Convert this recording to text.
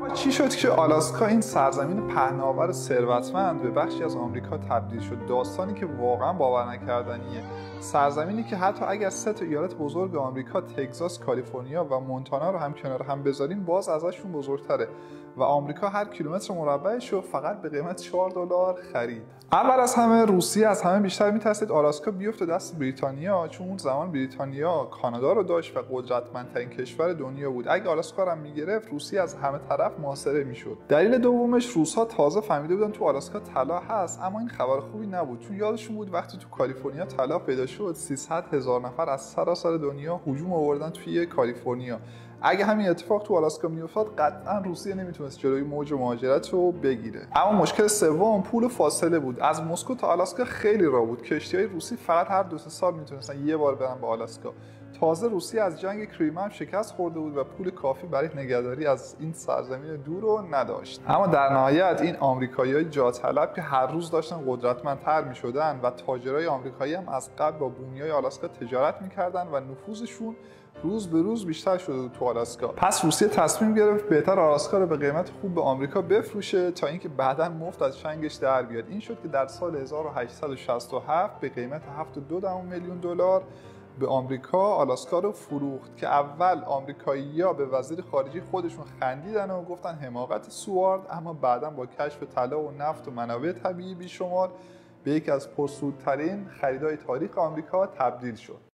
چی شد که آلاسکا این سرزمین پهناور ثروتمند به بخشی از آمریکا تبدیل شد؟ داستانی که واقعا باور نکردنیه. سرزمینی که حتی اگر 3 تا ایالت بزرگ آمریکا، تگزاس، کالیفرنیا و مونتانا رو هم کنار هم بذاریم باز ازشون بزرگتره و آمریکا هر کیلومتر مربعش رو فقط به قیمت $4 خرید. اول از همه روسیه از همه بیشتر می‌ترسید آلاسکا بیفته دست بریتانیا، چون اون زمان بریتانیا کانادا رو داشت و قدرتمندترین کشور دنیا بود. اگه آلاسکا رو هم می‌گرفت روسیه از همه طرف محاصره می‌شد. دلیل دومش روس‌ها تازه فهمیده بودن تو آلاسکا طلا هست، اما این خبر خوبی نبود، چون یادشون بود وقتی تو کالیفرنیا طلا پیدا شد 300,000 نفر از سراسر دنیا هجوم آوردن توی کالیفرنیا. اگه همین اتفاق تو آلاسکا میافتاد قطعا روسیه نمیتونست جلوی موج مهاجرت رو بگیره. اما مشکل سوم پول فاصله بود. از مسکو تا آلاسکا خیلی راه بود. کشتی‌های روسی فقط هر 2 سال میتونستن یه بار برن به آلاسکا. تازه روسیه از جنگ کریم هم شکست خورده بود و پول کافی برای نگهداری از این سرزمین دور رو نداشت. اما در نهایت این آمریکایی‌های جاطلب که هر روز داشتن قدرتمندتر می‌شدن و تاجرای آمریکایی هم از قبل با بومیای آلاسکا تجارت می‌کردن و نفوذشون روز به روز بیشتر شده بود تو آلاسکا. پس روسیه تصمیم گرفت بهتر آلاسکا رو به قیمت خوب به آمریکا بفروشه تا اینکه بعداً مفت از چنگش در بیاد. این شد که در سال 1867 به قیمت $7.2 میلیون به آمریکا آلاسکا رو فروخت که اول آمریکایی‌ها به وزیر خارجه خودشون خندیدن و گفتن حماقت سوارد، اما بعداً با کشف طلا و نفت و منابع طبیعی بیشمار به یکی از پرسودترین خریدهای تاریخ آمریکا تبدیل شد.